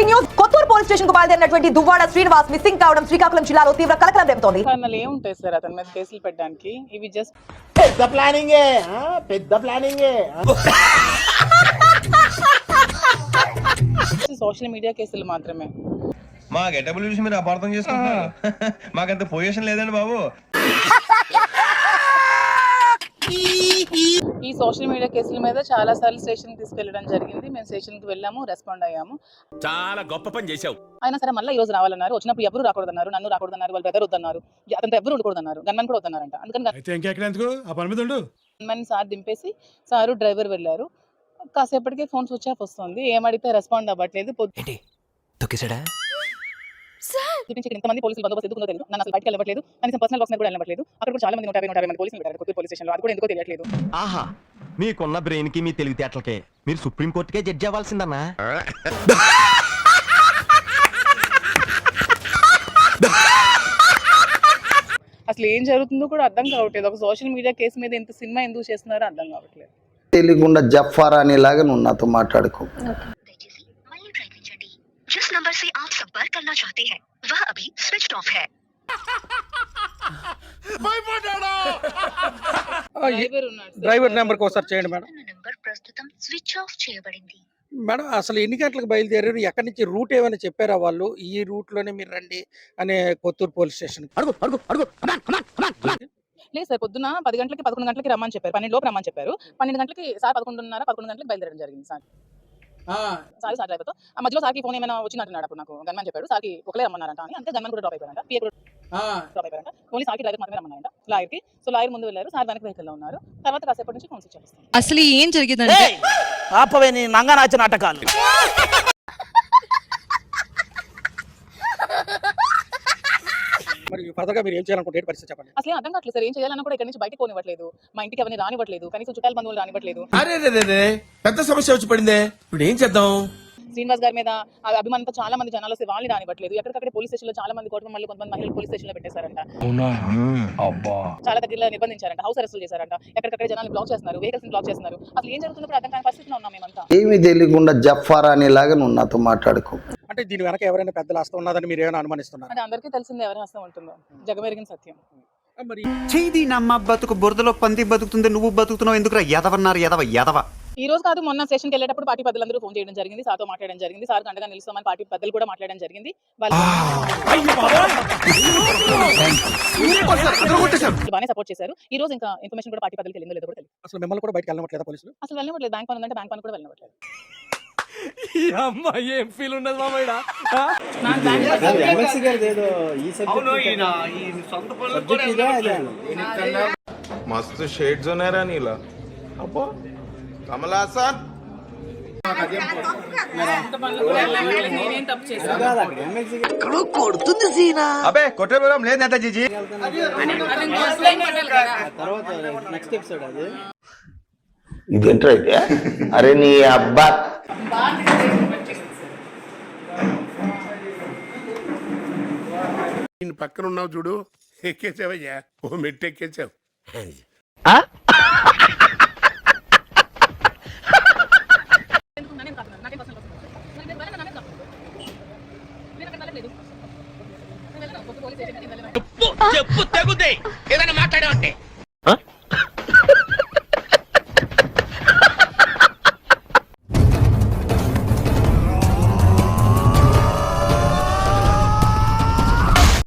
Breaking news Kotturu police station కు బయలుదేరినటువంటి Duvvada Srinivas missing కావడం శ్రీకాకుళం జిల్లాలో తీవ్ర కలకలం రేపుతోంది. కారణాలు ఏముంటాయి సార్ అతని మీద కేసులు పెట్టడానికి? ఇవి జస్ట్ పెద్ద ప్లానింగే సోషల్ మీడియా కేసులు మాత్రమే. మా గెటబుల్ చూసి మీరు అపార్థం చేసుకుంటున్నారు. మాకంత పొజిషన్ లేదండి బాబు. ఈ సోషల్ మీడియా కేసుల మీద చాలా సార్లు స్టేషన్ తీసుకెళ్లడం జరిగింది. మేము స్టేషన్ కి వెళ్ళాము, రెస్పాండ్ అయ్యాము. చాలా గొప్ప పని చేశావు. అయినా సరే మళ్ళీ ఈ రోజు రావాలన్నారు. వచ్చినప్పుడు ఎవరు రాకూడదన్నారు, నన్ను రాకూడదన్నారు, వాళ్ళ బ్రదర్ వద్దన్నారు, అతను ఎవరు ఉండకూడదన్నారు, గన్మన్ కూడా వద్దన్నారంట. అందుకని గన్మన్ సార్ దింపేసి సారు డ్రైవర్ వెళ్ళారు. కాసేపటికి ఫోన్ స్విచ్ ఆఫ్ వస్తుంది. ఏమడిగితే రెస్పాండ్ అవ్వట్లేదు. ఇంతమంది పోలీసులు బందోబస్తు ఎందుకు తెలియదు. నన్ను అసలు బయటకు వెళ్ళట్లేదు. కనీసం పర్సనల్ బాక్స్ కూడా వెళ్ళట్లేదు. అక్కడ కూడా చాలా మంది 150 మంది పోలీసులు పెట్టారు కొత్తూరు పోలీస్ స్టేషన్లో. అది కూడా ఎందుకో తెలియట్లేదు. ఆహా, మీకున్న బ్రెయిన్ కి మీ తెలివితేటలకే మీరు సుప్రీం కోర్టుకే జడ్జి అవ్వాల్సిందన్నా. అసలు ఏం జరుగుతుందో కూడా అర్థం కావట్లేదు. ఒక సోషల్ మీడియా కేసు మీద ఇంత సినిమా ఎందుకు చేస్తున్నారో అర్థం కావట్లేదు. తెలియకుండా జఫార్ అనేలాగా నువ్వు నాతో మాట్లాడుకో. जिस नंबर से आप संपर्क करना चाहते हैं वह अभी स्विच ऑफ है. డ్రైవర్ నెంబర్ కి ఒకసారి చేయండి మేడం. నంబర్ ప్రస్తుతం స్విచ్ ఆఫ్ చేయబడింది. మేడం అసలు ఎన్ని గంటలకు బయలుదేరారు? ఎక్కడి నుంచి రూట్ ఏమైనా చెప్పారా వాళ్ళు? ఈ రూట్ లోనే మీరు రండి అనే కొత్తూరు పోలీస్ స్టేషన్. లేదు సార్, పొద్దున 10 గంటలకి 11 గంటలకి రమ్మని చెప్పారు. 12 లోపు రమ్మని చెప్పారు. 12 గంటలకి సార్ 11 గంటలకు బయలుదేరడం జరిగింది సార్. సార్ డ్రైవర్తో ఆ మధ్యలో సార్కి ఫోన్ ఏమైనా వచ్చినట్టున్నాడు. అప్పుడు నాకు గన్మన్ చెప్పాడు సార్కి ఒకలే రమ్మన్నారంట అని. అంతే గన్మన్ కూడా డ్రాప్ అయిపోయారంట, పిఏ కూడా డ్రాప్ అయిపోయారంట. ఓన్లీ సార్కి డ్రైవర్ మాత్రమే రమ్మన్నారంట లాయర్కి. సో లాయర్ ముందు వెళ్ళారు, సార్ వెనక వెహికల్లో ఉన్నారు. తర్వాత కాసేపటి నుంచి ఫోన్ స్విచ్ చేస్తాను. అసలు ఏం జరిగిందంటే ఆపవే నీ నంగనాచ నాటకాలు. మరి ఫర్దర్గా మీరు ఏం చేయాలనుకుంటే పరిస్థితి చెప్పండి. అసలు అర్థం కావట్లేదు సార్. ఏం చేయాలన్నా కూడా ఇక్కడ నుంచి బయటకు పోనివ్వట్లేదు. మా ఇంటికి ఎవరిని రానివ్వట్లేదు. కనీసం చుట్టాల బంధువులు రానివ్వట్లేదు. అరే పెద్ద సమస్య వచ్చి పడిందే. ఇప్పుడు ఏం చేద్దాం? శ్రీనివాస్ గారి మీద అభిమానంతో చాలా మంది జనాలు వస్తే వాళ్ళని రానివ్వట్లేదు. ఎక్కడికక్కడ పోలీస్ స్టేషన్ లో చాలా మంది కోర్టు మళ్ళీ కొంతమంది మహిళలు పోలీస్ స్టేషన్ లో పెట్టేశారంట. చాలా దగ్గరలో నిర్బంధించారంట, హౌస్ అరెస్టులు చేశారంట. ఎక్కడికక్కడ జనాలు బ్లాక్ చేస్తున్నారు, వెహికల్స్ బ్లాక్ చేస్తున్నారు. అసలు ఏం జరుగుతుందో అర్థం కాని పరిస్థితిలో ఉన్నాం మేమంతా. ఏమీ తెలియకుండా జఫార్ అనేలాగా నువ్వు నాతో మాట్లాడుకో. అంటే దీని వెనక ఎవరైనా పెద్దలు హస్తం ఉన్నదని మీరు ఏమైనా అనుమానిస్తున్నారు? అంటే అందరికీ తెలిసింది ఎవరి హస్తం ఉంటుందో, జగమెరిగిన సత్యం. మరి చేది నమ్మ బతుకు బురదలో పంది బతుకుతుంది, నువ్వు బతుకుతున్నావు ఎందుకురా? ఎదవన్నారు ఎదవ. ఈ రోజు కాదు, మొన్న స్టేషన్కి వెళ్ళేటప్పుడు పార్టీ పెద్దలందరూ ఫోన్ చేయడం జరిగింది, సార్తో మాట్లాడడం జరిగింది. సార్ అండగా నిలుస్తామని పార్టీ పెద్దలు కూడా మాట్లాడడం జరిగింది. వాళ్ళు బాగానే సపోర్ట్ చేశారు. ఈ రోజు ఇంకా ఇన్ఫర్మేషన్ కూడా పార్టీ పెద్దలకి వెళ్ళిందో లేదో కూడా తెలియదు. అసలు మిమ్మల్ని కూడా బయటకు వెళ్ళవట్లేదా పోలీసులు? అసలు వెళ్ళవట్లేదు. బ్యాంక్ పని ఉందంటే బ్యాంక్ పని కూడా వెళ్ళవట్లేదు. ఏం ఫీల్ ఉన్నది మామయ్య? మస్తు షేడ్స్ ఉన్నారా నీలా? అబ్బో కమల్ హాసన్. అబే కొట్టే బలం లేదు నేతాజీ. ఇదేంట్రా అయితే? అరే నీ అబ్బా, నేను పక్కన ఉన్నావు చూడు, ఎక్కేసావయ్యా. ఓ మెట్టు ఎక్కేసావు. చెప్పు తెగుదే ఏదైనా మాట్లాడే